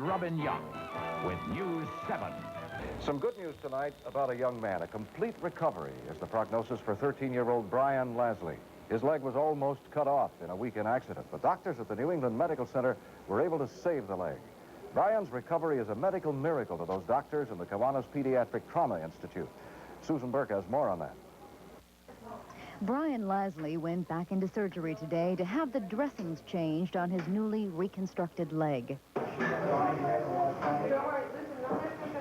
Robin Young with News 7. Some good news tonight about a young man. A complete recovery is the prognosis for 13-year-old Brian Lasley. His leg was almost cut off in a weekend accident, but doctors at the New England Medical Center were able to save the leg. Brian's recovery is a medical miracle to those doctors in the Kiwanis Pediatric Trauma Institute. Susan Burke has more on that. Brian Lasley went back into surgery today to have the dressings changed on his newly reconstructed leg.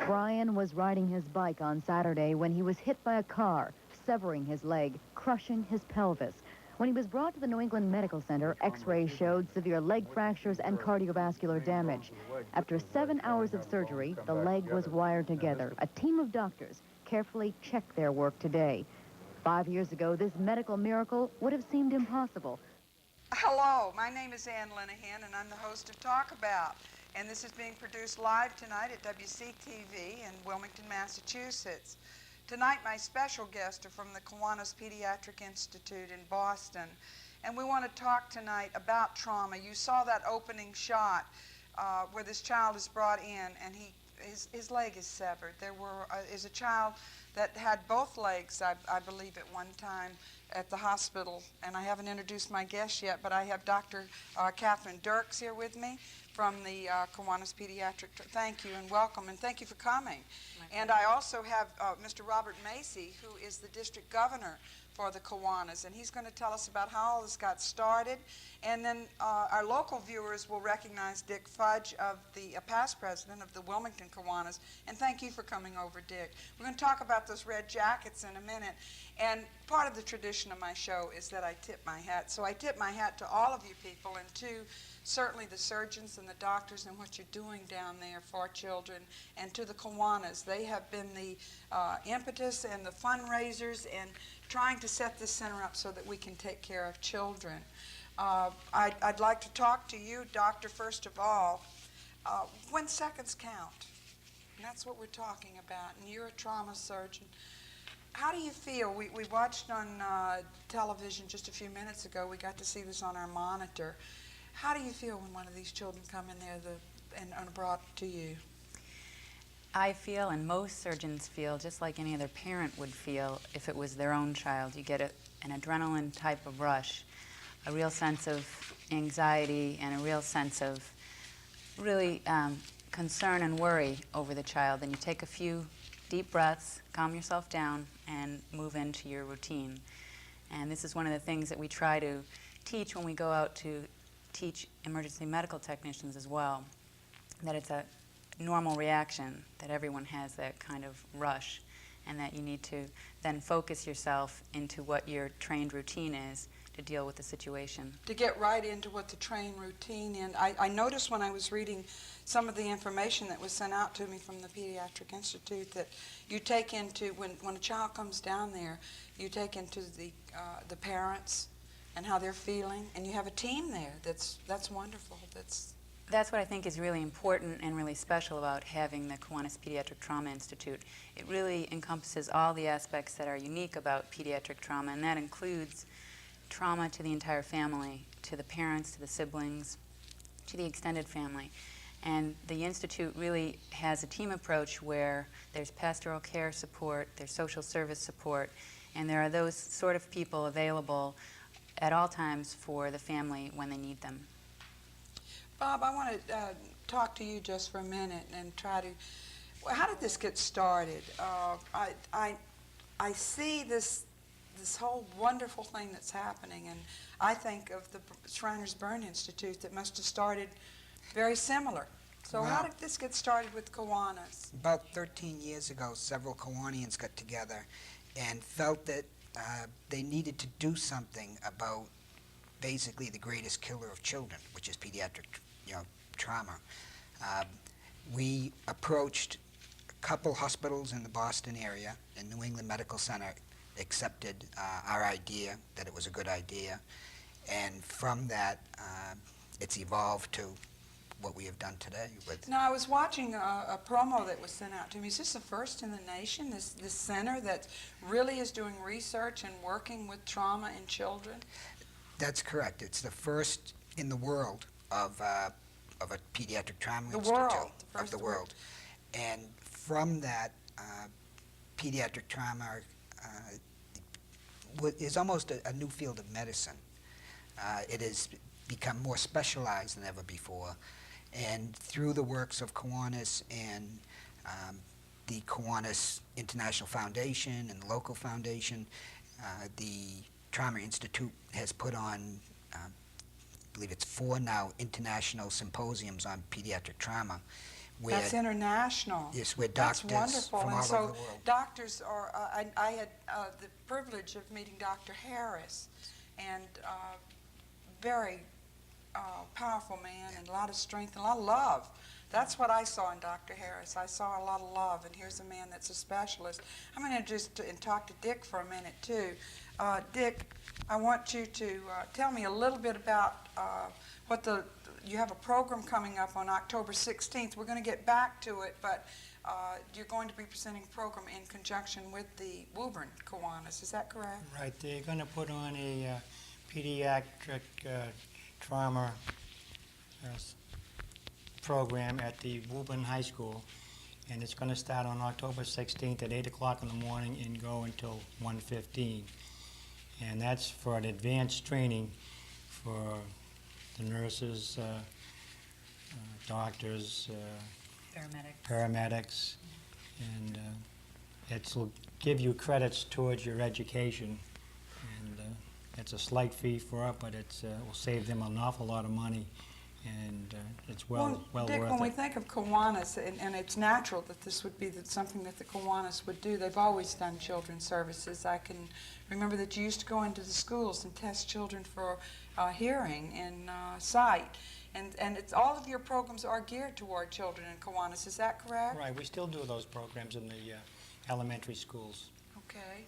Brian was riding his bike on Saturday when he was hit by a car, severing his leg, crushing his pelvis. When he was brought to the New England Medical Center, X-rays showed severe leg fractures and cardiovascular damage. After 7 hours of surgery, the leg was wired together. A team of doctors carefully checked their work today. 5 years ago, this medical miracle would have seemed impossible. Hello, my name is Anne Linnehan, and I'm the host of Talk About. And this is being produced live tonight at WCTV in Wilmington, Massachusetts. Tonight, my special guests are from the Kiwanis Pediatric Institute in Boston. And we want to talk tonight about trauma. You saw that opening shot where this child is brought in, and his leg is severed. There is a child that had both legs, I believe, at one time at the hospital. And I haven't introduced my guest yet, but I have Dr. Catherine Dirks here with me from the Kiwanis Pediatric. Thank you and welcome, and thank you for coming. And I also have Mr. Robert Macy, who is the district governor for the Kiwanis, and he's going to tell us about how all this got started. And then our local viewers will recognize Dick Fudge, of the past president of the Wilmington Kiwanis. And thank you for coming over, Dick. We're going to talk about those red jackets in a minute. And part of the tradition of my show is that I tip my hat. So I tip my hat to all of you people, and to certainly the surgeons and the doctors and what you're doing down there for children, and to the Kiwanis. They have been the impetus and the fundraisers and trying to set this center up so that we can take care of children. I'd like to talk to you, Doctor, first of all. When seconds count, and that's what we're talking about, and you're a trauma surgeon. How do you feel? We watched on television just a few minutes ago. We got to see this on our monitor. How do you feel when one of these children come in there and are brought to you? I feel, and most surgeons feel, just like any other parent would feel if it was their own child. You get an adrenaline type of rush, a real sense of anxiety, and a real sense of really concern and worry over the child. And you take a few deep breaths, calm yourself down, and move into your routine. And this is one of the things that we try to teach when we go out to teach emergency medical technicians as well, that it's a normal reaction, that everyone has that kind of rush, and that you need to then focus yourself into what your trained routine is to deal with the situation. To get right into what the trained routine is, I noticed when I was reading some of the information that was sent out to me from the Pediatric Institute that you take into, when a child comes down there, you take into the parents and how they're feeling, and you have a team there. That's wonderful. That's what I think is really important and really special about having the Kiwanis Pediatric Trauma Institute. It really encompasses all the aspects that are unique about pediatric trauma, and that includes trauma to the entire family, to the parents, to the siblings, to the extended family. And the Institute really has a team approach where there's pastoral care support, there's social service support, and there are those sort of people available at all times for the family when they need them. Bob, I want to talk to you just for a minute and try to, well, how did this get started? I see this whole wonderful thing that's happening, and I think of the Shriners Burn Institute that must have started very similar. So how did this get started with Kiwanis? About 13 years ago, several Kiwanians got together and felt that they needed to do something about basically the greatest killer of children, which is pediatric trauma. We approached a couple hospitals in the Boston area, and New England Medical Center accepted our idea, that it was a good idea, and from that it's evolved to what we have done today. Now, I was watching a promo that was sent out to me. Is this the first in the nation, this center that really is doing research and working with trauma in children? That's correct. It's the first in the world of of a pediatric trauma The institute world, the of first the world. world. And from that, pediatric trauma is almost a new field of medicine. It has become more specialized than ever before. And through the works of Kiwanis and the Kiwanis International Foundation and the local foundation, the Trauma Institute has put on, I believe it's 4 now, international symposiums on pediatric trauma. Where That's international. Yes, where That's doctors wonderful. from And all so over the world. doctors are, I had the privilege of meeting Dr. Harris, and very powerful man, and a lot of strength and a lot of love. That's what I saw in Dr. Harris. I saw a lot of love, and here's a man that's a specialist. I'm going to just and talk to Dick for a minute, too. Dick, I want you to tell me a little bit about what you have a program coming up on October 16th. We're going to get back to it, but you're going to be presenting a program in conjunction with the Woburn Kiwanis. Is that correct? Right. They're going to put on a pediatric trauma program at the Woburn High School, and it's going to start on October 16th at 8 o'clock in the morning and go until 1:15. And that's for an advanced training for the nurses, doctors, paramedics, and it will give you credits towards your education. And it's a slight fee for it, but it will save them an awful lot of money, and it's well Dick, worth when it. we think of Kiwanis, and it's natural that this would be something that the Kiwanis would do, they've always done children's services. I can remember that you used to go into the schools and test children for hearing and sight, and it's all of your programs are geared toward children in Kiwanis. Is that correct? Right, we still do those programs in the elementary schools. Okay.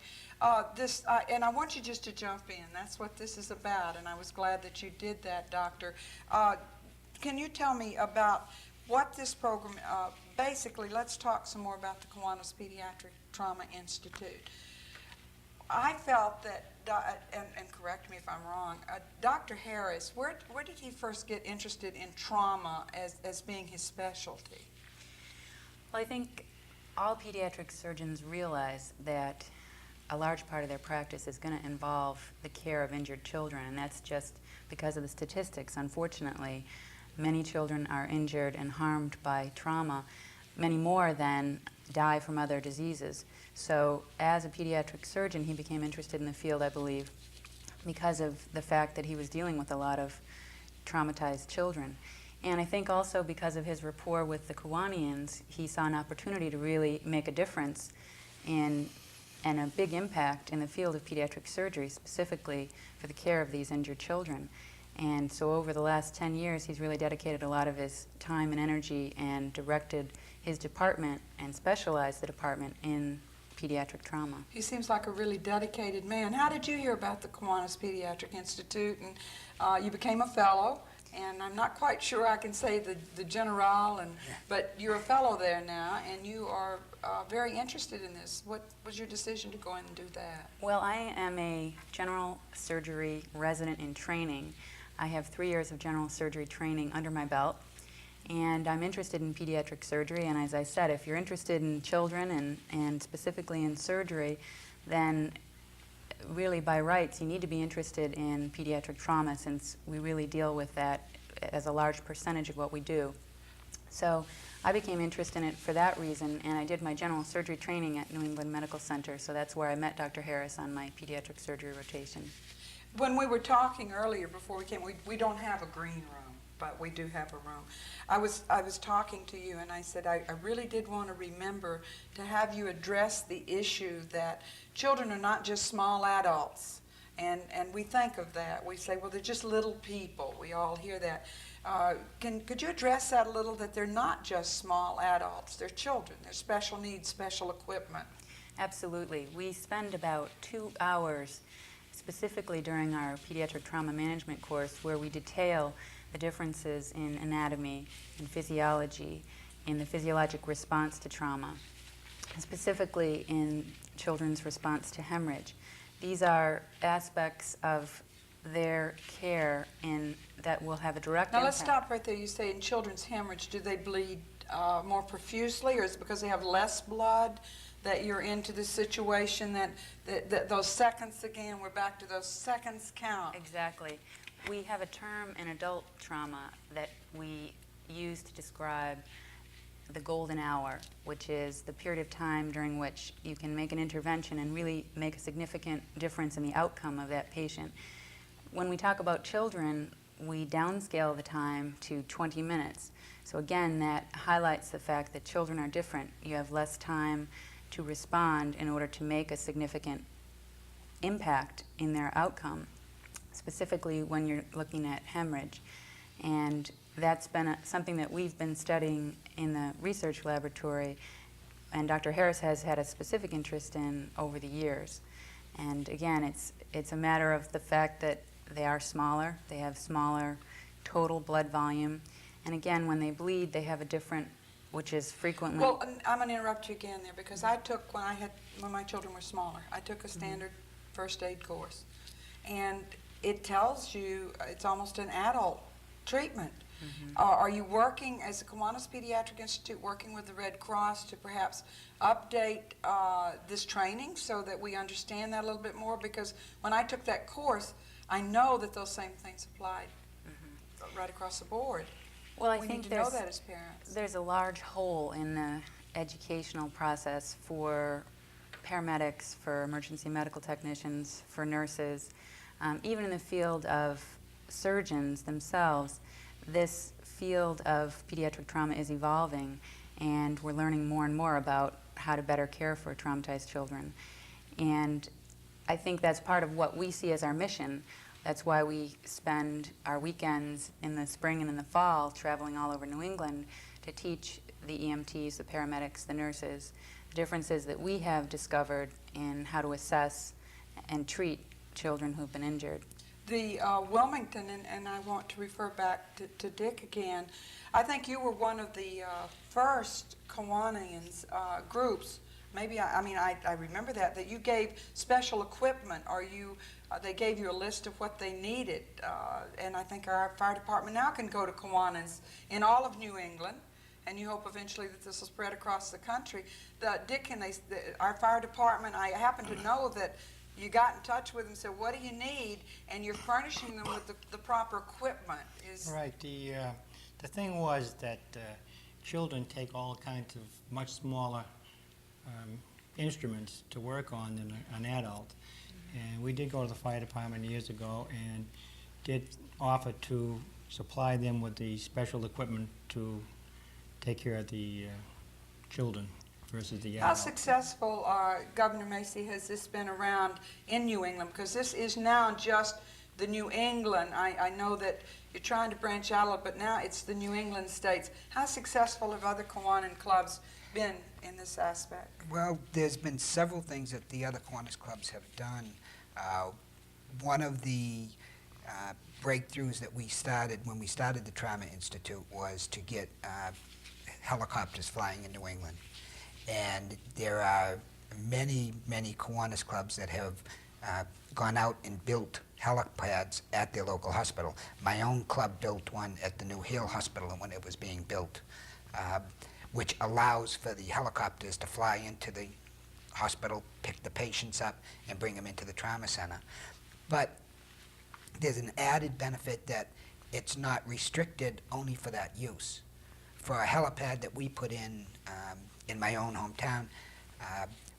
And I want you just to jump in. That's what this is about, and I was glad that you did that, Doctor. Can you tell me about what this program, basically, let's talk some more about the Kiwanis Pediatric Trauma Institute. I felt that, and correct me if I'm wrong, Dr. Harris, where did he first get interested in trauma as being his specialty? Well, I think all pediatric surgeons realize that a large part of their practice is going to involve the care of injured children, and that's just because of the statistics. Unfortunately, many children are injured and harmed by trauma, many more than die from other diseases. So as a pediatric surgeon, he became interested in the field, I believe, because of the fact that he was dealing with a lot of traumatized children. And I think also because of his rapport with the Kiwanians, he saw an opportunity to really make a difference and a big impact in the field of pediatric surgery, specifically for the care of these injured children. And so over the last 10 years, he's really dedicated a lot of his time and energy and directed his department and specialized the department in pediatric trauma. He seems like a really dedicated man. How did you hear about the Kiwanis Pediatric Institute? And you became a fellow, and I'm not quite sure I can say the general, but you're a fellow there now, and you are very interested in this. What was your decision to go in and do that? Well, I am a general surgery resident in training. I have 3 years of general surgery training under my belt, and I'm interested in pediatric surgery. And as I said, if you're interested in children and specifically in surgery, then really by rights you need to be interested in pediatric trauma, since we really deal with that as a large percentage of what we do. So I became interested in it for that reason, and I did my general surgery training at New England Medical Center, so that's where I met Dr. Harris on my pediatric surgery rotation. When we were talking earlier before we came, we don't have a green room, but we do have a room. I was talking to you, and I said I really did want to remember to have you address the issue that children are not just small adults, and we think of that. We say, well, they're just little people. We all hear that. Could you address that a little, that they're not just small adults, they're children, they're special needs, special equipment? Absolutely. We spend about 2 hours specifically during our pediatric trauma management course where we detail the differences in anatomy and physiology, in the physiologic response to trauma, and specifically in children's response to hemorrhage. These are aspects of their care in that will have a direct Now impact. let's stop right there. You say in children's hemorrhage, do they bleed more profusely, or is it because they have less blood that you're into the situation that those seconds again, we're back to those seconds count? Exactly. We have a term in adult trauma that we use to describe the golden hour, which is the period of time during which you can make an intervention and really make a significant difference in the outcome of that patient. When we talk about children, we downscale the time to 20 minutes. So again, that highlights the fact that children are different. You have less time to respond in order to make a significant impact in their outcome, specifically when you're looking at hemorrhage. And that's been something that we've been studying in the research laboratory, and Dr. Harris has had a specific interest in over the years. And again, it's a matter of the fact that they are smaller, they have smaller total blood volume, and again, when they bleed, they have a different, which is frequently... Well, I'm going to interrupt you again there, because I took, when my children were smaller, I took a standard first aid course, and it tells you it's almost an adult treatment. Are you working, as the Kiwanis Pediatric Institute, working with the Red Cross to perhaps update this training so that we understand that a little bit more? Because when I took that course, I know that those same things applied right across the board. Well, I we think need to know that as parents. There's a large hole in the educational process for paramedics, for emergency medical technicians, for nurses, even in the field of surgeons themselves. This field of pediatric trauma is evolving, and we're learning more and more about how to better care for traumatized children. And I think that's part of what we see as our mission. That's why we spend our weekends in the spring and in the fall traveling all over New England to teach the EMTs, the paramedics, the nurses, the differences that we have discovered in how to assess and treat children who've been injured. The Wilmington, and I want to refer back to Dick again, I think you were one of the first Kiwanians groups, maybe, I remember that you gave special equipment, or they gave you a list of what they needed, and I think our fire department now can go to Kiwanis in all of New England, and you hope eventually that this will spread across the country. Dick and our fire department, I happen to know that you got in touch with them and said, what do you need? And you're furnishing them with the proper equipment. Right. The thing was that children take all kinds of much smaller instruments to work on than an adult. And we did go to the fire department years ago and did offer to supply them with the special equipment to take care of the children versus the How adult. successful, Governor Macy, has this been around in New England? Because this is now just the New England. I know that you're trying to branch out a little, but now it's the New England states. How successful have other Kiwanis clubs been in this aspect? Well, there's been several things that the other Kiwanis clubs have done. One of the breakthroughs that we started when we started the Trauma Institute was to get helicopters flying in New England. And there are many, many Kiwanis clubs that have gone out and built helipads at their local hospital. My own club built one at the New Hill Hospital when it was being built, which allows for the helicopters to fly into the hospital, pick the patients up, and bring them into the trauma center. But there's an added benefit that it's not restricted only for that use. For a helipad that we put in my own hometown,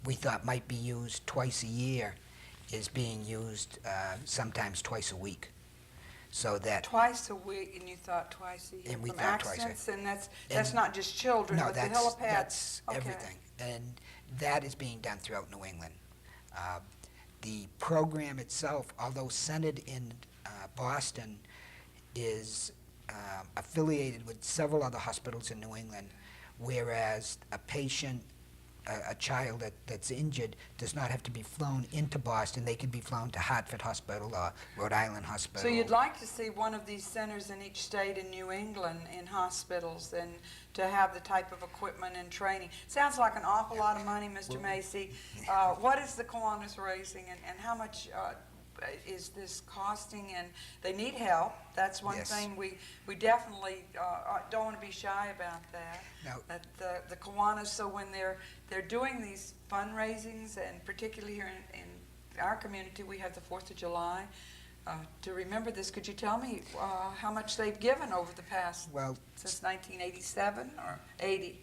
we thought might be used twice a year, is being used sometimes twice a week. So that Twice a week, and you thought twice a year? And we from thought twice a accidents, and that's not just children, no, but the that's helipads. Okay. everything, and that is being done throughout New England. The program itself, although centered in Boston, is affiliated with several other hospitals in New England, whereas a patient, a child that's injured, does not have to be flown into Boston. They could be flown to Hartford Hospital or Rhode Island Hospital. So you'd like to see one of these centers in each state in New England in hospitals, and to have the type of equipment and training. Sounds like an awful lot of money, Mr. Macy. What is the Kiwanis raising, and how much is this costing? And they need help. That's one Yes. thing we definitely don't want to be shy about that. No. That the Kiwanis, so when they're doing these fundraisings, and particularly here in our community, we have the 4th of July. To remember this, could you tell me how much they've given over the past, since 1987 or 80?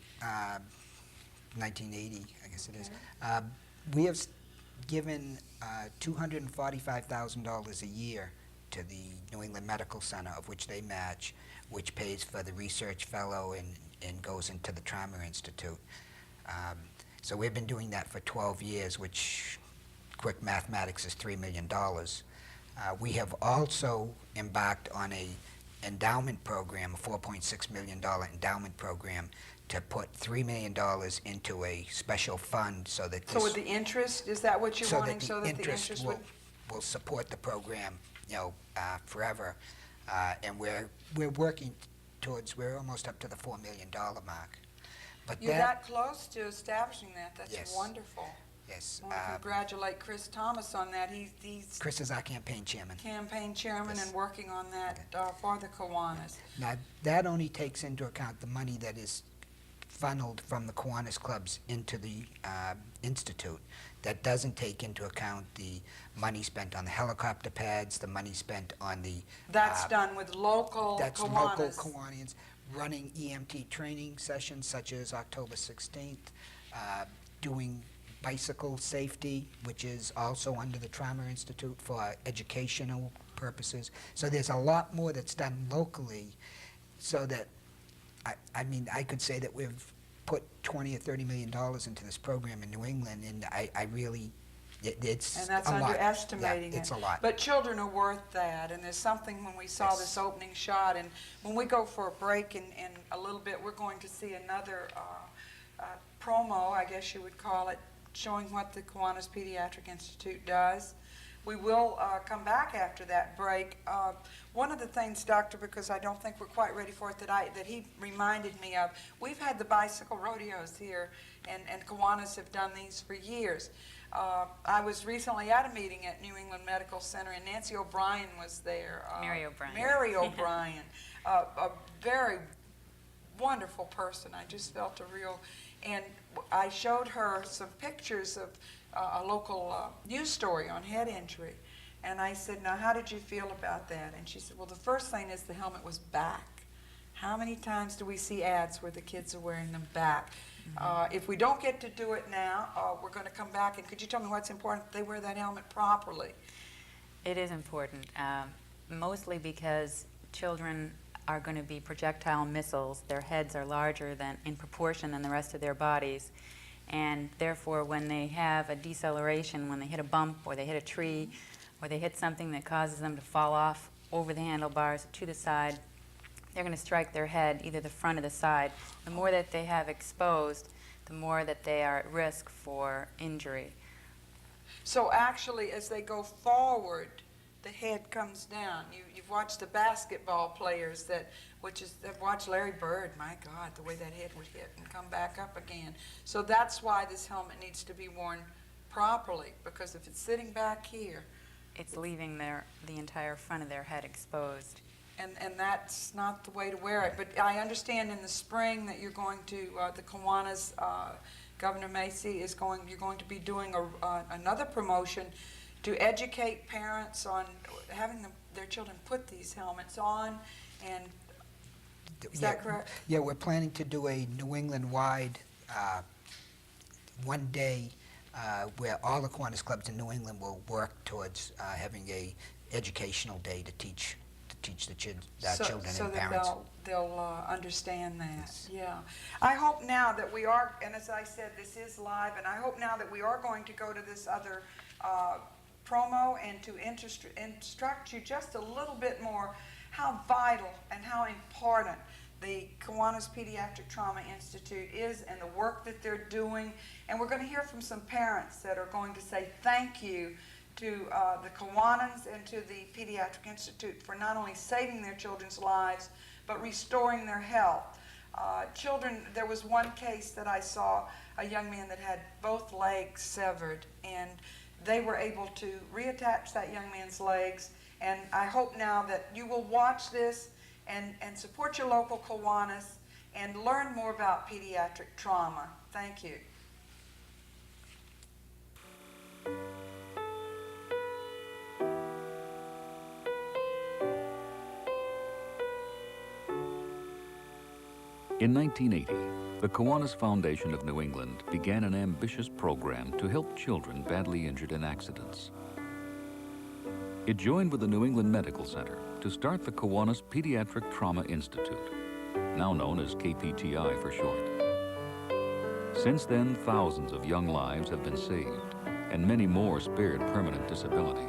1980, I guess it is. We have given $245,000 a year to the New England Medical Center, of which they match, which pays for the research fellow and goes into the Trauma Institute. So we've been doing that for 12 years, which, quick mathematics, is $3 million. We have also embarked on a endowment program, a $4.6 million endowment program, to put $3 million into a special fund so that So with the interest, is that what you're wanting? so that the interest will support the program, forever. And we're working towards, we're almost up to the $4 million mark. But You're that close to establishing that. That's Yes. wonderful. Yes. I want to congratulate Chris Thomas on that. He's Chris is our campaign chairman. campaign chairman Yes. and working on that for the Kiwanis. Now, that only takes into account the money that is funneled from the Kiwanis clubs into the Institute. That doesn't take into account the money spent on the helicopter pads, the money spent on the... That's done with local That's Kiwanis. local Kiwanians running EMT training sessions such as October 16th, doing bicycle safety, which is also under the Trauma Institute for educational purposes. So there's a lot more that's done locally, so that, I mean, I could say that we've put $20 or $30 million into this program in New England, and I really, it's And that's a lot. underestimating Yeah, it's a lot. But children are worth that, and there's something when we saw Yes. this opening shot, and when we go for a break in a little bit, we're going to see another promo, I guess you would call it, showing what the Kiwanis Pediatric Institute does. We will come back after that break. One of the things, Doctor, because I don't think we're quite ready for it, that he reminded me of, we've had the bicycle rodeos here, and Kiwanis have done these for years. I was recently at a meeting at New England Medical Center, and Nancy O'Brien was there. Mary O'Brien. Mary O'Brien, a very wonderful person. I just felt a real, and I showed her some pictures of a local news story on head injury. And I said, now, how did you feel about that? And she said, well, the first thing is the helmet was back. How many times do we see ads where the kids are wearing them back? If we don't get to do it now, we're going to come back. And could you tell me what's important? They wear that helmet properly. It is important, mostly because children are going to be projectile missiles. Their heads are larger in proportion than the rest of their bodies. And therefore, when they have a deceleration, when they hit a bump or they hit a tree or they hit something that causes them to fall off over the handlebars to the side, they're going to strike their head, either the front or the side. The more that they have exposed, the more that they are at risk for injury. So actually, as they go forward, the head comes down. You've watched the basketball players they've watched Larry Bird, my God, the way that head would hit and come back up again. So that's why this helmet needs to be worn properly, because if it's sitting back here, It's leaving the entire front of their head exposed. and that's not the way to wear it. But I understand in the spring that you're going to, the Kiwanis, Governor Macy you're going to be doing another promotion to educate parents on having their children put these helmets on, and is that correct? Yeah, we're planning to do a New England-wide one day where all the Kiwanis clubs in New England will work towards having a educational day to teach the children and parents. So that they'll understand that. Yes. Yeah. I hope now that we are, and as I said, this is live, and I hope now that we are going to go to this other promo and to instruct you just a little bit more how vital and how important the Kiwanis Pediatric Trauma Institute is and the work that they're doing. And we're going to hear from some parents that are going to say thank you to the Kiwanis and to the Pediatric Institute for not only saving their children's lives, but restoring their health. Children, there was one case that I saw, a young man that had both legs severed, and they were able to reattach that young man's legs. And I hope now that you will watch this and support your local Kiwanis and learn more about pediatric trauma. Thank you. In 1980, the Kiwanis Foundation of New England began an ambitious program to help children badly injured in accidents. It joined with the New England Medical Center to start the Kiwanis Pediatric Trauma Institute, now known as KPTI for short. Since then, thousands of young lives have been saved, and many more spared permanent disability.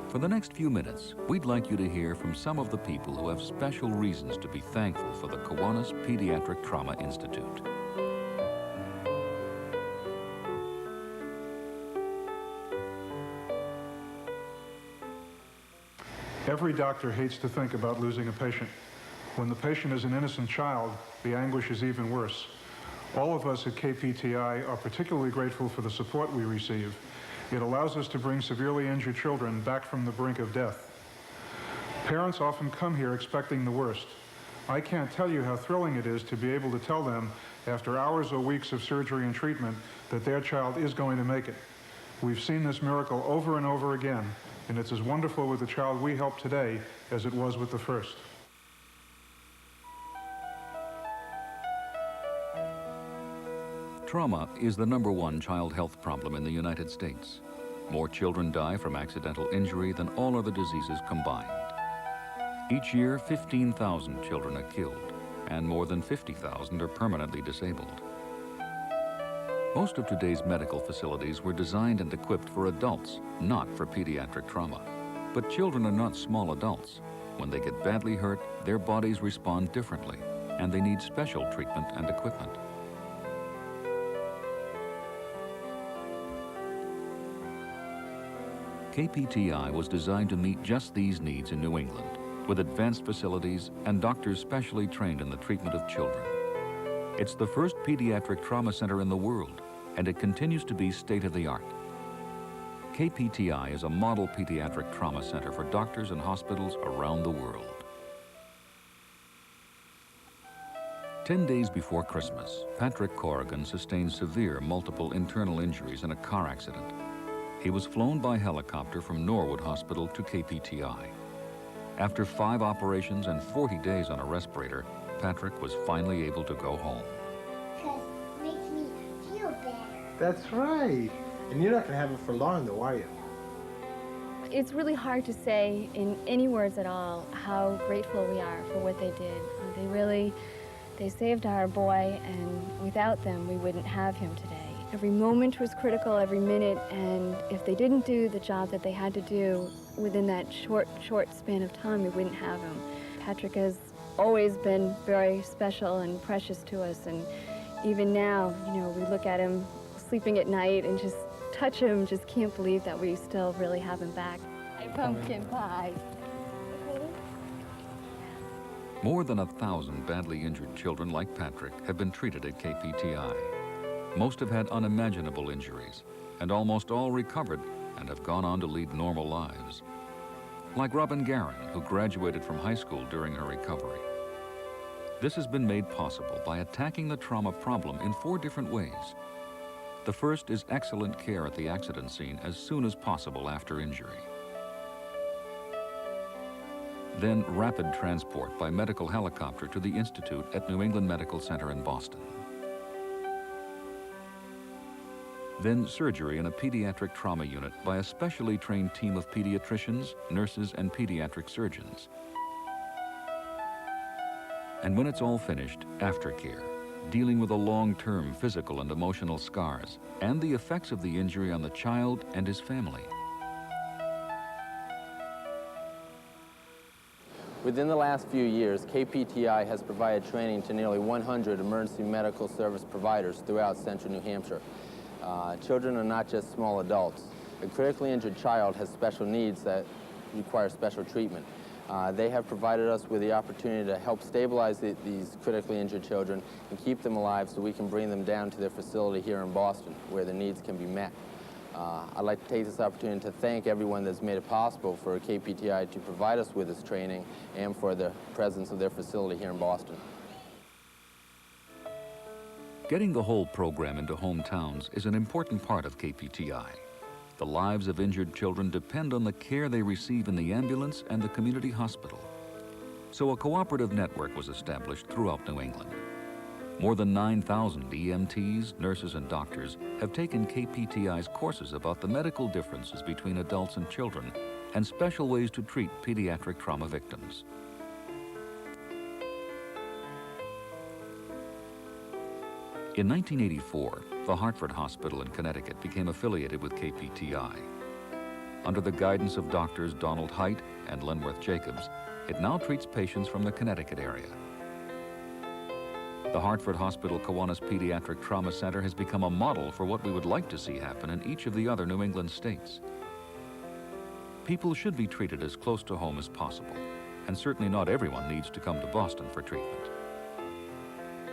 For the next few minutes, we'd like you to hear from some of the people who have special reasons to be thankful for the Kiwanis Pediatric Trauma Institute. Every doctor hates to think about losing a patient. When the patient is an innocent child, the anguish is even worse. All of us at KPTI are particularly grateful for the support we receive. It allows us to bring severely injured children back from the brink of death. Parents often come here expecting the worst. I can't tell you how thrilling it is to be able to tell them, after hours or weeks of surgery and treatment, that their child is going to make it. We've seen this miracle over and over again, and it's as wonderful with the child we help today as it was with the first. Trauma is the #1 child health problem in the United States. More children die from accidental injury than all other diseases combined. Each year, 15,000 children are killed, and more than 50,000 are permanently disabled. Most of today's medical facilities were designed and equipped for adults, not for pediatric trauma. But children are not small adults. When they get badly hurt, their bodies respond differently, and they need special treatment and equipment. KPTI was designed to meet just these needs in New England, with advanced facilities and doctors specially trained in the treatment of children. It's the first pediatric trauma center in the world, and it continues to be state-of-the-art. KPTI is a model pediatric trauma center for doctors and hospitals around the world. 10 days before Christmas, Patrick Corrigan sustained severe multiple internal injuries in a car accident. He was flown by helicopter from Norwood Hospital to KPTI. After 5 operations and 40 days on a respirator, Patrick was finally able to go home. Because it makes me feel better. That's right. And you're not going to have it for long, though, are you? It's really hard to say in any words at all how grateful we are for what they did. They saved our boy, and without them, we wouldn't have him today. Every moment was critical, every minute, and if they didn't do the job that they had to do within that short span of time, we wouldn't have him. Patrick has always been very special and precious to us, and even now, we look at him sleeping at night and just touch him, just can't believe that we still really have him back. Pumpkin pie. More than 1,000 badly injured children like Patrick have been treated at KPTI. Most have had unimaginable injuries, and almost all recovered and have gone on to lead normal lives. Like Robin Guerin, who graduated from high school during her recovery. This has been made possible by attacking the trauma problem in 4 different ways. The first is excellent care at the accident scene as soon as possible after injury. Then rapid transport by medical helicopter to the Institute at New England Medical Center in Boston. Then surgery in a pediatric trauma unit by a specially trained team of pediatricians, nurses, and pediatric surgeons. And when it's all finished, aftercare, dealing with the long-term physical and emotional scars and the effects of the injury on the child and his family. Within the last few years, KPTI has provided training to nearly 100 emergency medical service providers throughout central New Hampshire. Children are not just small adults. A critically injured child has special needs that require special treatment. They have provided us with the opportunity to help stabilize these critically injured children and keep them alive so we can bring them down to their facility here in Boston where their needs can be met. I'd like to take this opportunity to thank everyone that's made it possible for KPTI to provide us with this training and for the presence of their facility here in Boston. Getting the whole program into hometowns is an important part of KPTI. The lives of injured children depend on the care they receive in the ambulance and the community hospital. So a cooperative network was established throughout New England. More than 9,000 EMTs, nurses, and doctors have taken KPTI's courses about the medical differences between adults and children and special ways to treat pediatric trauma victims. In 1984, the Hartford Hospital in Connecticut became affiliated with KPTI. Under the guidance of doctors Donald Haidt and Linworth Jacobs, it now treats patients from the Connecticut area. The Hartford Hospital Kiwanis Pediatric Trauma Center has become a model for what we would like to see happen in each of the other New England states. People should be treated as close to home as possible, and certainly not everyone needs to come to Boston for treatment.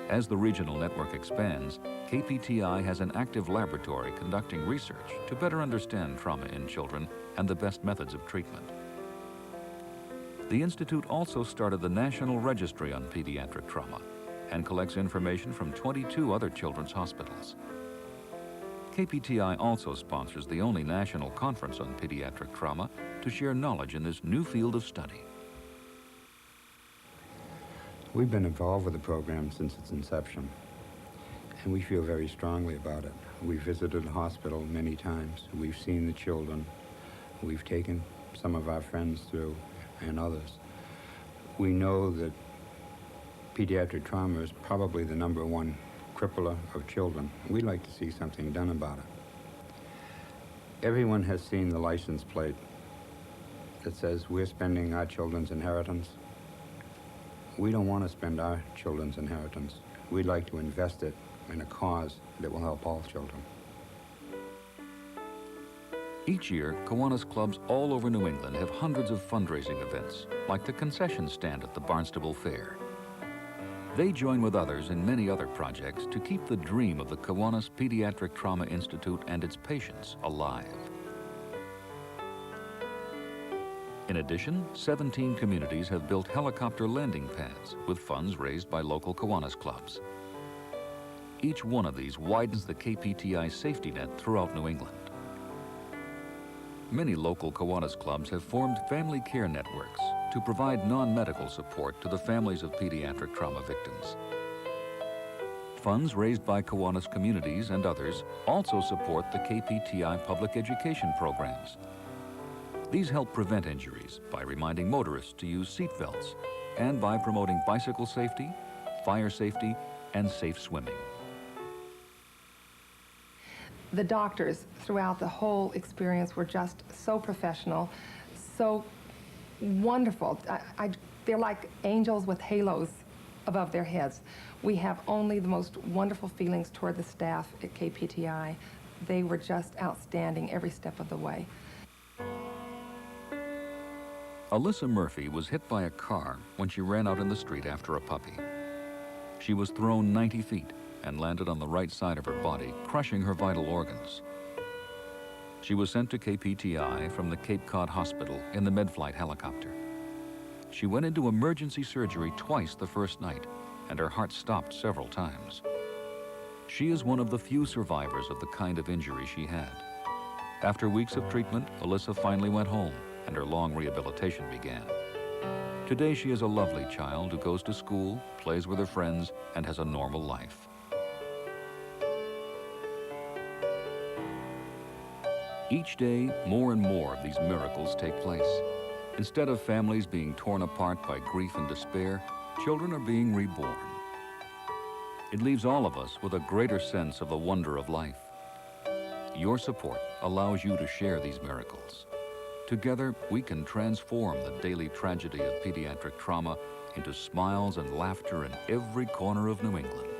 As the regional network expands, KPTI has an active laboratory conducting research to better understand trauma in children and the best methods of treatment. The Institute also started the National Registry on Pediatric Trauma and collects information from 22 other children's hospitals. KPTI also sponsors the only national conference on pediatric trauma to share knowledge in this new field of study. We've been involved with the program since its inception, and we feel very strongly about it. We've visited the hospital many times. We've seen the children. We've taken some of our friends through, and others. We know that pediatric trauma is probably the #1 crippler of children. We'd like to see something done about it. Everyone has seen the license plate that says we're spending our children's inheritance. We don't want to spend our children's inheritance. We'd like to invest it in a cause that will help all children. Each year, Kiwanis clubs all over New England have hundreds of fundraising events, like the concession stand at the Barnstable Fair. They join with others in many other projects to keep the dream of the Kiwanis Pediatric Trauma Institute and its patients alive. In addition, 17 communities have built helicopter landing pads with funds raised by local Kiwanis clubs. Each one of these widens the KPTI safety net throughout New England. Many local Kiwanis clubs have formed family care networks to provide non-medical support to the families of pediatric trauma victims. Funds raised by Kiwanis communities and others also support the KPTI public education programs. These help prevent injuries by reminding motorists to use seat belts and by promoting bicycle safety, fire safety, and safe swimming. The doctors throughout the whole experience were just so professional, so wonderful. They're like angels with halos above their heads. We have only the most wonderful feelings toward the staff at KPTI. They were just outstanding every step of the way. Alyssa Murphy was hit by a car when she ran out in the street after a puppy. She was thrown 90 feet and landed on the right side of her body, crushing her vital organs. She was sent to KPTI from the Cape Cod Hospital in the mid-flight helicopter. She went into emergency surgery twice the first night, and her heart stopped several times. She is one of the few survivors of the kind of injury she had. After weeks of treatment, Alyssa finally went home, and her long rehabilitation began. Today, she is a lovely child who goes to school, plays with her friends, and has a normal life. Each day, more and more of these miracles take place. Instead of families being torn apart by grief and despair, children are being reborn. It leaves all of us with a greater sense of the wonder of life. Your support allows you to share these miracles. Together, we can transform the daily tragedy of pediatric trauma into smiles and laughter in every corner of New England.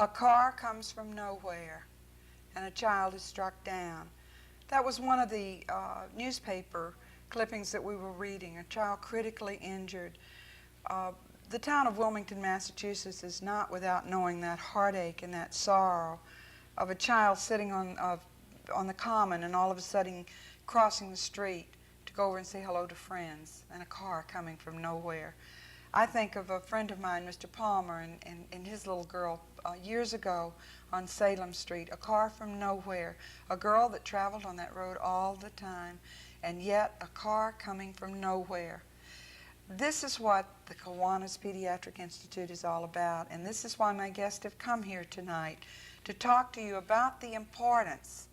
A car comes from nowhere, and a child is struck down. That was one of the newspaper clippings that we were reading, a child critically injured. The town of Wilmington, Massachusetts is not without knowing that heartache and that sorrow of a child sitting on the common and all of a sudden crossing the street to go over and say hello to friends, and a car coming from nowhere. I think of a friend of mine, Mr. Palmer, and his little girl years ago on Salem Street, a car from nowhere, a girl that traveled on that road all the time, and yet a car coming from nowhere. This is what the Kiwanis Pediatric Institute is all about, and this is why my guests have come here tonight to talk to you about the importance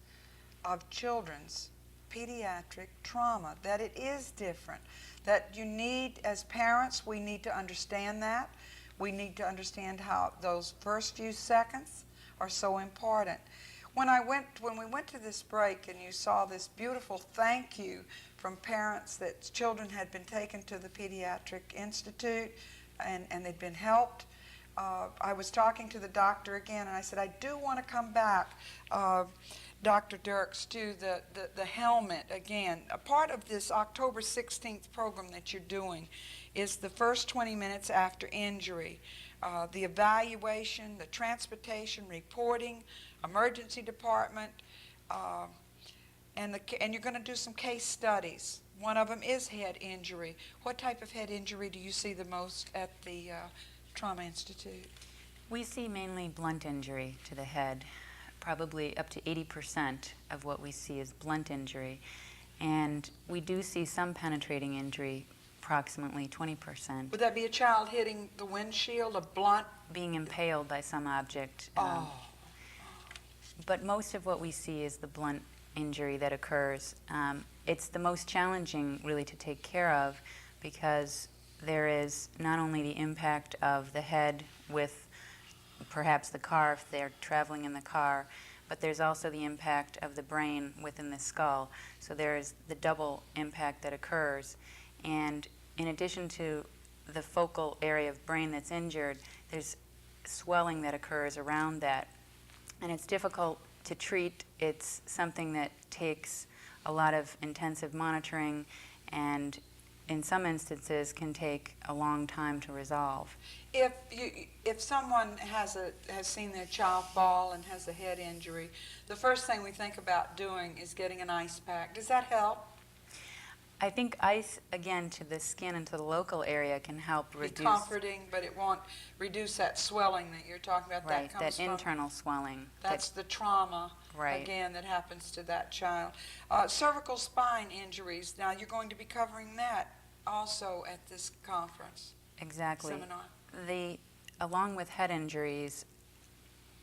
of children's pediatric trauma, that it is different, that you need, as parents, we need to understand that. We need to understand how those first few seconds are so important. When we went to this break and you saw this beautiful thank you from parents that children had been taken to the Pediatric Institute and they'd been helped, I was talking to the doctor again, and I said, I do want to come back, Dr. Dirks, to the helmet again. A part of this October 16th program that you're doing is the first 20 minutes after injury, the evaluation, the transportation, reporting, emergency department, and you're going to do some case studies. One of them is head injury. What type of head injury do you see the most at the Trauma Institute? We see mainly blunt injury to the head. Probably up to 80% of what we see is blunt injury. And we do see some penetrating injury, approximately 20%. Would that be a child hitting the windshield, a blunt? Being impaled by some object. But most of what we see is the blunt injury that occurs. It's the most challenging, really, to take care of, because there is not only the impact of the head with perhaps the car if they're traveling in the car, but there's also the impact of the brain within the skull. So there is the double impact that occurs. And in addition to the focal area of brain that's injured, there's swelling that occurs around that. And it's difficult to treat. It's something that takes a lot of intensive monitoring, and in some instances can take a long time to resolve. If someone has seen their child fall and has a head injury, the first thing we think about doing is getting an ice pack. Does that help? I think ice, again, to the skin and to the local area can help reduce. Be comforting, but it won't reduce that swelling that you're talking about. Right, that comes that internal swelling. That's the trauma, right, again, that happens to that child. Cervical spine injuries, now you're going to be covering that also at this conference. Exactly. Seminar. Along with head injuries,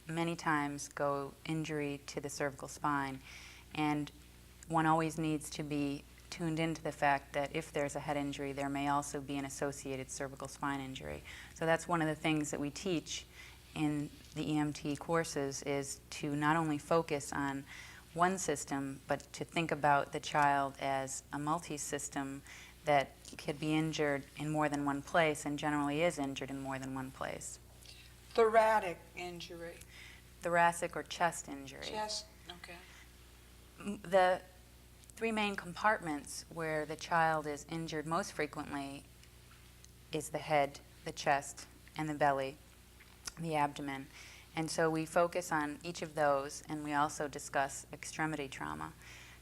many times go injury to the cervical spine, and one always needs to be tuned into the fact that if there's a head injury, there may also be an associated cervical spine injury. So that's one of the things that we teach in the EMT courses, is to not only focus on one system, but to think about the child as a multi-system that could be injured in more than one place, and generally is injured in more than one place. Thoracic injury. Thoracic or chest injury. Chest, okay. The three main compartments where the child is injured most frequently is the head, the chest, and the belly, the abdomen. And so we focus on each of those, and we also discuss extremity trauma.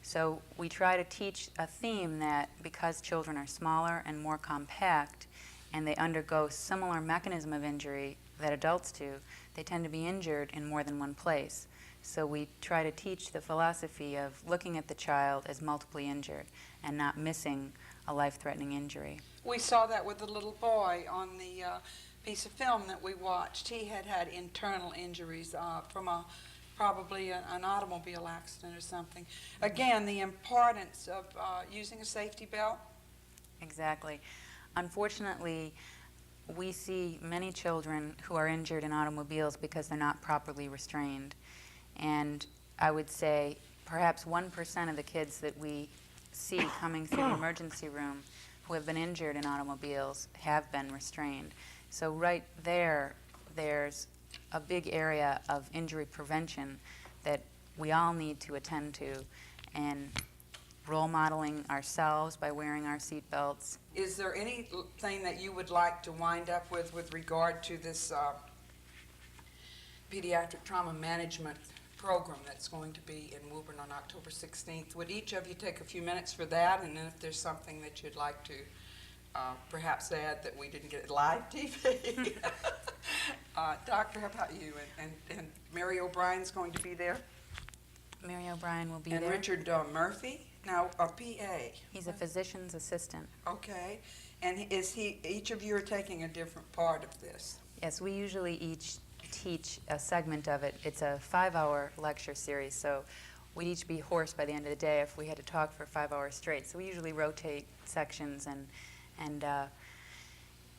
So we try to teach a theme that because children are smaller and more compact, and they undergo similar mechanism of injury that adults do, they tend to be injured in more than one place. So we try to teach the philosophy of looking at the child as multiply injured and not missing a life-threatening injury. We saw that with the little boy on the piece of film that we watched. He had had internal injuries from probably an automobile accident or something. Again, the importance of using a safety belt. Exactly. Unfortunately, we see many children who are injured in automobiles because they're not properly restrained. And I would say perhaps 1% of the kids that we see coming through the emergency room who have been injured in automobiles have been restrained. So right there, there's a big area of injury prevention that we all need to attend to, and role modeling ourselves by wearing our seat belts. Is there anything that you would like to wind up with regard to this pediatric trauma management program that's going to be in Woburn on October 16th? Would each of you take a few minutes for that, and then if there's something that you'd like to perhaps add that we didn't get live TV? Doctor, how about you? And Mary O'Brien's going to be there? Mary O'Brien will be and there. And Richard Murphy, now a PA. He's a physician's assistant. Okay. And each of you are taking a different part of this? Yes, we usually each teach a segment of it. It's a 5-hour lecture series, so we'd each be hoarse by the end of the day if we had to talk for 5 hours straight. So we usually rotate sections, and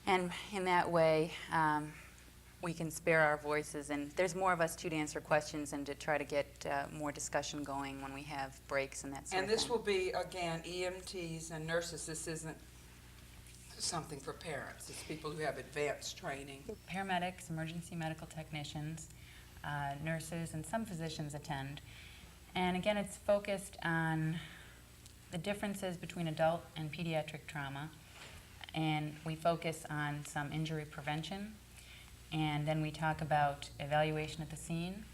in that way, we can spare our voices, and there's more of us too to answer questions and to try to get more discussion going when we have breaks and that sort of thing. And this will be, again, EMTs and nurses. This isn't something for parents. It's people who have advanced training. Paramedics, emergency medical technicians, nurses, and some physicians attend. And again, it's focused on the differences between adult and pediatric trauma. And we focus on some injury prevention. And then we talk about evaluation at the scene,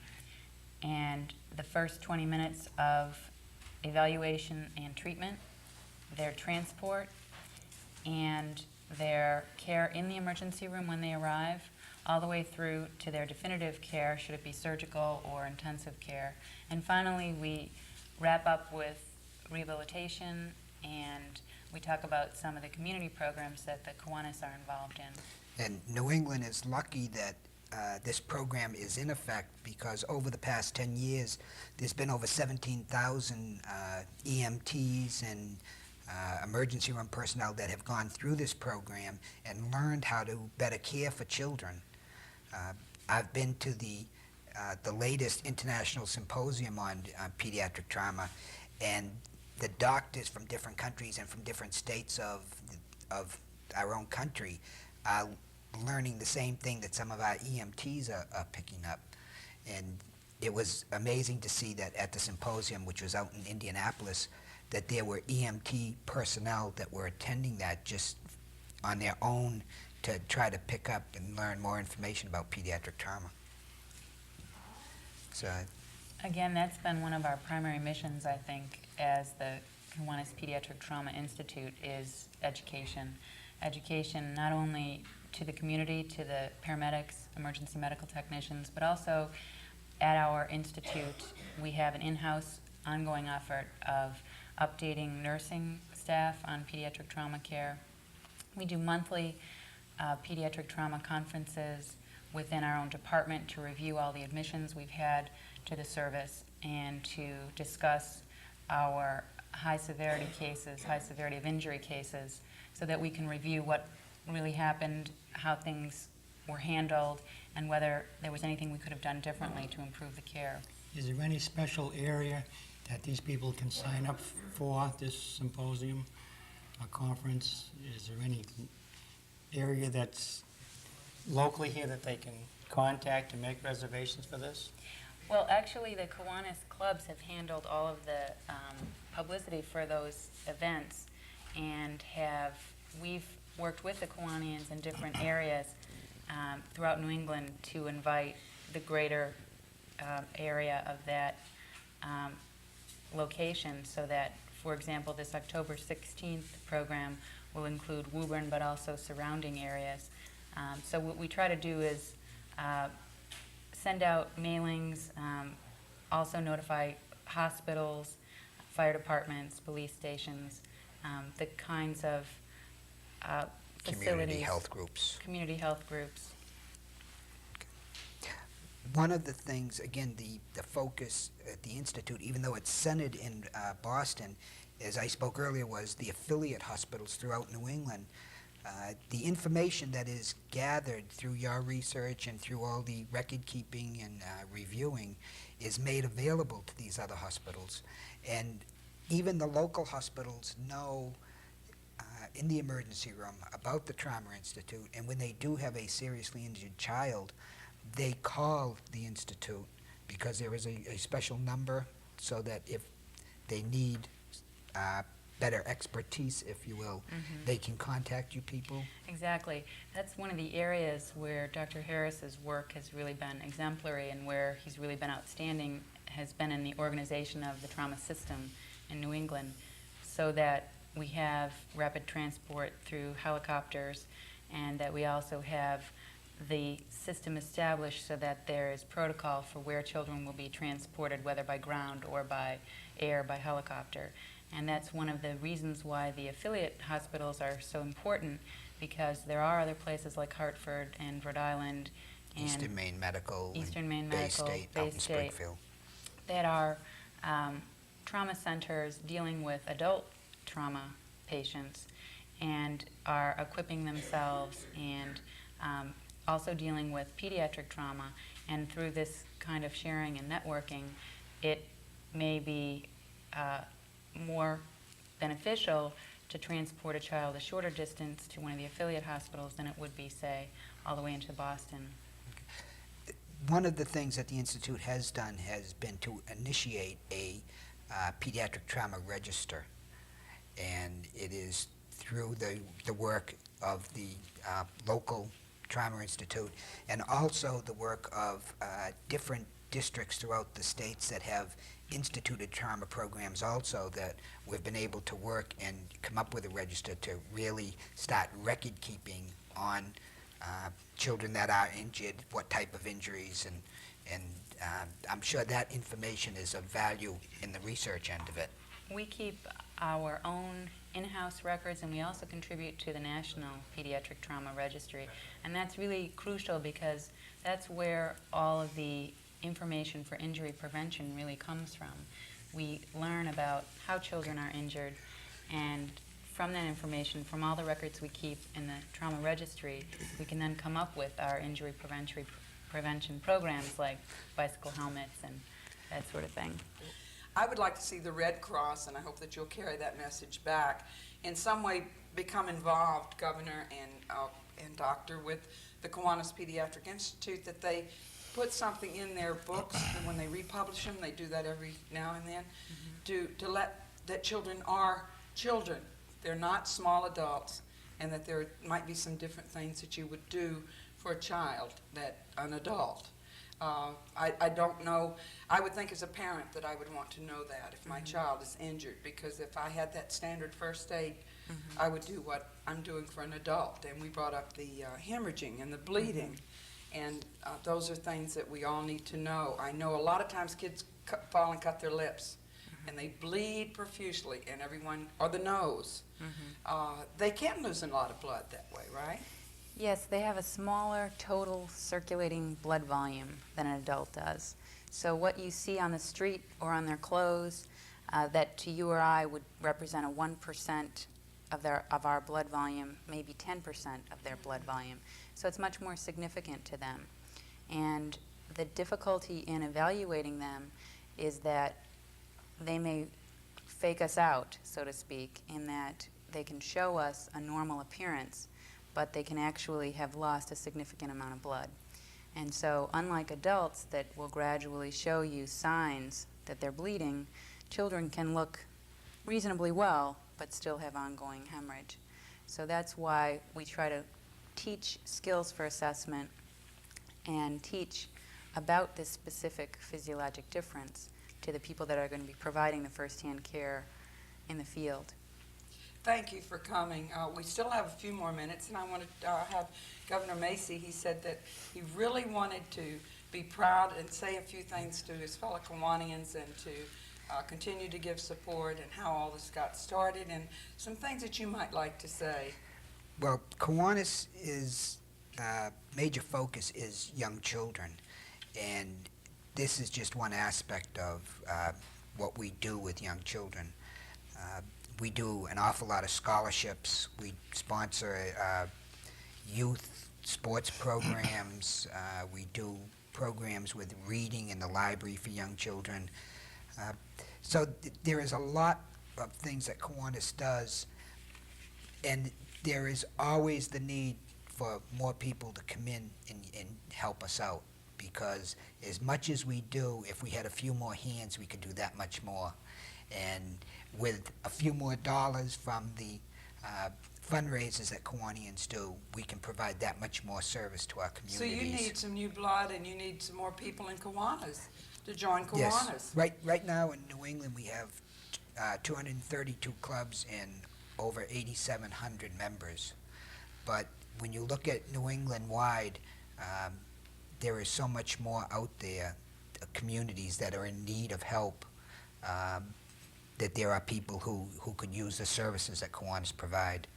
and the first 20 minutes of evaluation and treatment, their transport, and their care in the emergency room when they arrive, all the way through to their definitive care, should it be surgical or intensive care. And finally, we wrap up with rehabilitation, and we talk about some of the community programs that the Kiwanis are involved in. And New England is lucky that this program is in effect, because over the past 10 years, there's been over 17,000 EMTs and emergency room personnel that have gone through this program and learned how to better care for children. I've been to the latest international symposium on pediatric trauma, and the doctors from different countries and from different states of our own country are learning the same thing that some of our EMTs are picking up. And it was amazing to see that at the symposium, which was out in Indianapolis, that there were EMT personnel that were attending that just on their own to try to pick up and learn more information about pediatric trauma. So, again, that's been one of our primary missions, I think, as the Kiwanis Pediatric Trauma Institute, is education. Education not only to the community, to the paramedics, emergency medical technicians, but also at our institute we have an in-house ongoing effort of updating nursing staff on pediatric trauma care. We do monthly pediatric trauma conferences within our own department to review all the admissions we've had to the service and to discuss our high severity cases, high severity of injury cases, so that we can review what really happened, how things were handled, and whether there was anything we could have done differently to improve the care. Is there any special area that these people can sign up for this symposium or conference? Is there any area that's locally here that they can contact and make reservations for this? Well, actually, the Kiwanis clubs have handled all of the publicity for those events, and we've worked with the Kiwanians in different areas throughout New England to invite the greater area of that location, so that, for example, this October 16th program will include Woburn, but also surrounding areas. So what we try to do is send out mailings, also notify hospitals, fire departments, police stations, the kinds of facilities. Community health groups. Community health groups. One of the things, again, the focus at the Institute, even though it's centered in Boston, as I spoke earlier, was the affiliate hospitals throughout New England. The information that is gathered through your research and through all the record keeping and reviewing is made available to these other hospitals. And even the local hospitals know in the emergency room about the Trauma Institute, and when they do have a seriously injured child, they call the Institute because there is a special number so that if they need better expertise, if you will, they can contact you people? Exactly. That's one of the areas where Dr. Harris's work has really been exemplary, and where he's really been outstanding has been in the organization of the trauma system in New England, so that we have rapid transport through helicopters, and that we also have the system established so that there is protocol for where children will be transported, whether by ground or by air, by helicopter. And that's one of the reasons why the affiliate hospitals are so important, because there are other places like Hartford and Rhode Island and Eastern Maine Medical, Bay State, out in Springfield, that are trauma centers dealing with adult trauma patients, and are equipping themselves and also dealing with pediatric trauma. And through this kind of sharing and networking, it may be more beneficial to transport a child a shorter distance to one of the affiliate hospitals than it would be, say, all the way into Boston. One of the things that the Institute has done has been to initiate a pediatric trauma register, and it is through the work of the local Trauma Institute, and also the work of different districts throughout the states that have instituted trauma programs also, that we've been able to work and come up with a register to really start record keeping on children that are injured, what type of injuries, and I'm sure that information is of value in the research end of it. We keep our own in-house records, and we also contribute to the National Pediatric Trauma Registry. And that's really crucial, because that's where all of the information for injury prevention really comes from. We learn about how children are injured, and from that information, from all the records we keep in the trauma registry, we can then come up with our injury prevention programs like bicycle helmets and that sort of thing. I would like to see the Red Cross, and I hope that you'll carry that message back, in some way become involved, Governor and Doctor, with the Kiwanis Pediatric Institute, that they put something in their books, and when they republish them, they do that every now and then, to let that children are children. They're not small adults, and that there might be some different things that you would do for a child that an adult. I don't know. I would think as a parent that I would want to know that if my child is injured, because if I had that standard first aid, I would do what I'm doing for an adult. And we brought up the hemorrhaging and the bleeding, and those are things that we all need to know. I know a lot of times kids fall and cut their lips, and they bleed profusely, and everyone, or the nose. They can lose a lot of blood that way, right? Yes, they have a smaller total circulating blood volume than an adult does. So what you see on the street or on their clothes, that to you or I would represent a 1% of our blood volume, maybe 10% of their blood volume. So it's much more significant to them. And the difficulty in evaluating them is that they may fake us out, so to speak, in that they can show us a normal appearance, but they can actually have lost a significant amount of blood. And so, unlike adults that will gradually show you signs that they're bleeding, children can look reasonably well, but still have ongoing hemorrhage. So that's why we try to teach skills for assessment and teach about this specific physiologic difference to the people that are going to be providing the first-hand care in the field. Thank you for coming. We still have a few more minutes, and I want to have Governor Macy. He said that he really wanted to be proud and say a few things to his fellow Kiwanians, and to continue to give support, and how all this got started, and some things that you might like to say. Well, Kiwanis is major focus is young children, and this is just one aspect of what we do with young children. We do an awful lot of scholarships. We sponsor youth sports programs. We do programs with reading in the library for young children. So there is a lot of things that Kiwanis does, and there is always the need for more people to come in and help us out. because as much as we do, if we had a few more hands, we could do that much more. And with a few more dollars from the fundraisers that Kiwanians do, we can provide that much more service to our communities. So you need some new blood, and you need some more people in Kiwanis to join Kiwanis. Yes. Right now in New England we have 232 clubs and over 8,700 members. But when you look at New England wide, there is so much more out there, communities that are in need of help, that there are people who could use the services that Kiwanis provide,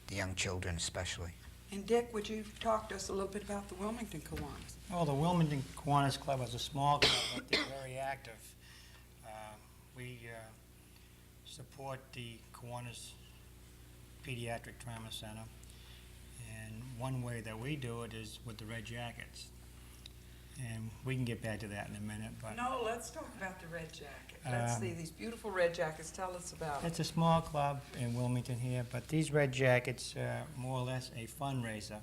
the young children especially. And Dick, would you talk to us a little bit about the Wilmington Kiwanis? Well, the Wilmington Kiwanis Club is a small club, but they're very active. We support the Kiwanis Pediatric Trauma Center, and one way that we do it is with the Red Jackets. And we can get back to that in a minute. But no, let's talk about the Red Jacket. Let's see these beautiful Red Jackets. Tell us about It's a small club in Wilmington here, but these Red Jackets are more or less a fundraiser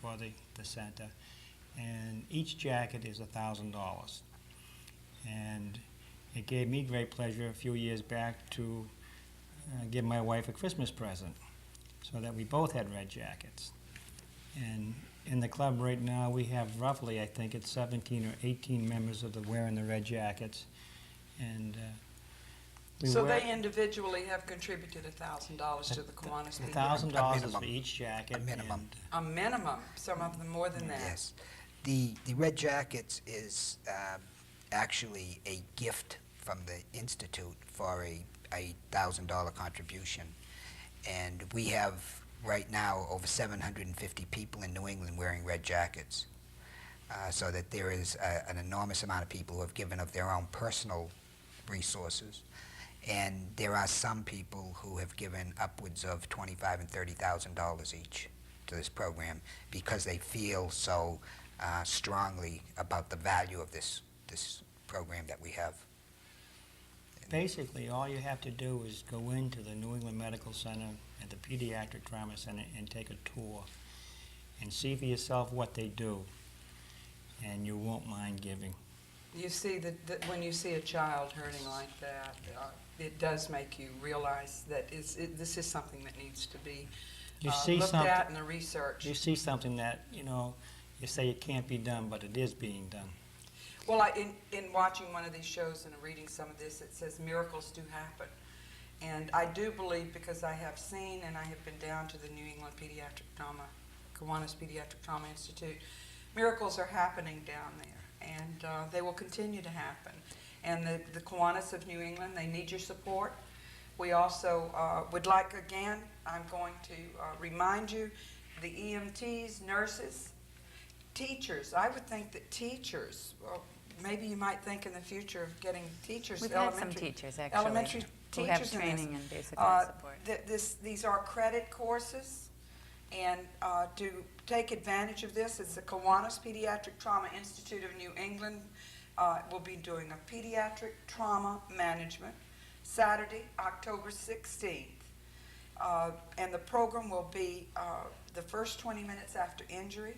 for the center. And each jacket is $1,000. And it gave me great pleasure a few years back to give my wife a Christmas present so that we both had red jackets. And in the club right now, we have roughly, I think it's 17 or 18 members of wearing the red jackets. And so they individually have contributed $1,000 to the Kiwanis. $1,000 is for each jacket. A minimum. A minimum. Some of them more than that. Yes. The Red Jackets is actually a gift from the Institute for a $1,000 contribution. And we have right now over 750 people in New England wearing red jackets. So that there is an enormous amount of people who have given of their own personal resources. And there are some people who have given upwards of $25,000 and $30,000 each to this program because they feel so strongly about the value of this program that we have. Basically, all you have to do is go into the New England Medical Center and the Pediatric Trauma Center and take a tour and see for yourself what they do, and you won't mind giving. You see that when you see a child hurting like that, it does make you realize that this is something that needs to be looked at in the research. You see something that, you know, you say it can't be done, but it is being done. Well, in watching one of these shows and reading some of this, it says miracles do happen. And I do believe, because I have seen and I have been down to the New England Pediatric Trauma, Kiwanis Pediatric Trauma Institute, miracles are happening down there, and they will continue to happen. And the Kiwanis of New England, they need your support. We also would like, again, I'm going to remind you, the EMTs, nurses, teachers. I would think that teachers, well, maybe you might think in the future of getting teachers. We've had some teachers, actually, elementary who teachers have training and basic life support. These are credit courses, and to take advantage of this, it's the Kiwanis Pediatric Trauma Institute of New England will be doing a pediatric trauma management Saturday, October 16th. And the program will be the first 20 minutes after injury.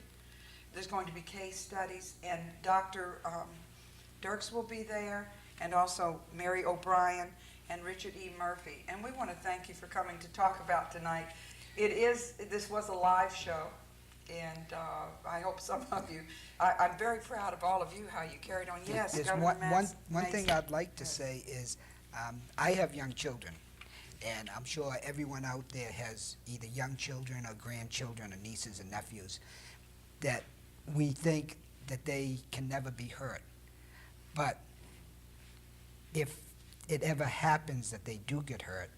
There's going to be case studies, and Dr. Dirks will be there, and also Mary O'Brien and Richard E. Murphy. And we want to thank you for coming to talk about tonight. This was a live show, and I hope some of you, I'm very proud of all of you, how you carried on. Yes, there's one thing I'd like to say is I have young children, and I'm sure everyone out there has either young children or grandchildren or nieces and nephews that we think that they can never be hurt. But if it ever happens that they do get hurt,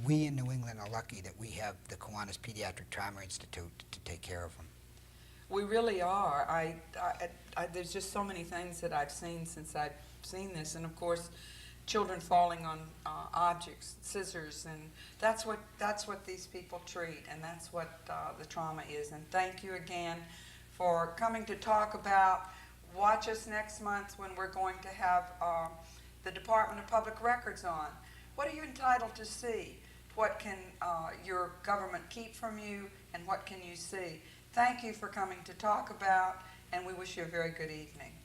we in New England are lucky that we have the Kiwanis Pediatric Trauma Institute to take care of them. We really are. There's just so many things that I've seen since I've seen this, and of course, children falling on objects, scissors, and that's what these people treat, and that's what the trauma is. And thank you again for coming to talk about. Watch us next month when we're going to have the Department of Public Records on. What are you entitled to see? What can your government keep from you, and what can you see? Thank you for coming to talk about, and we wish you a very good evening.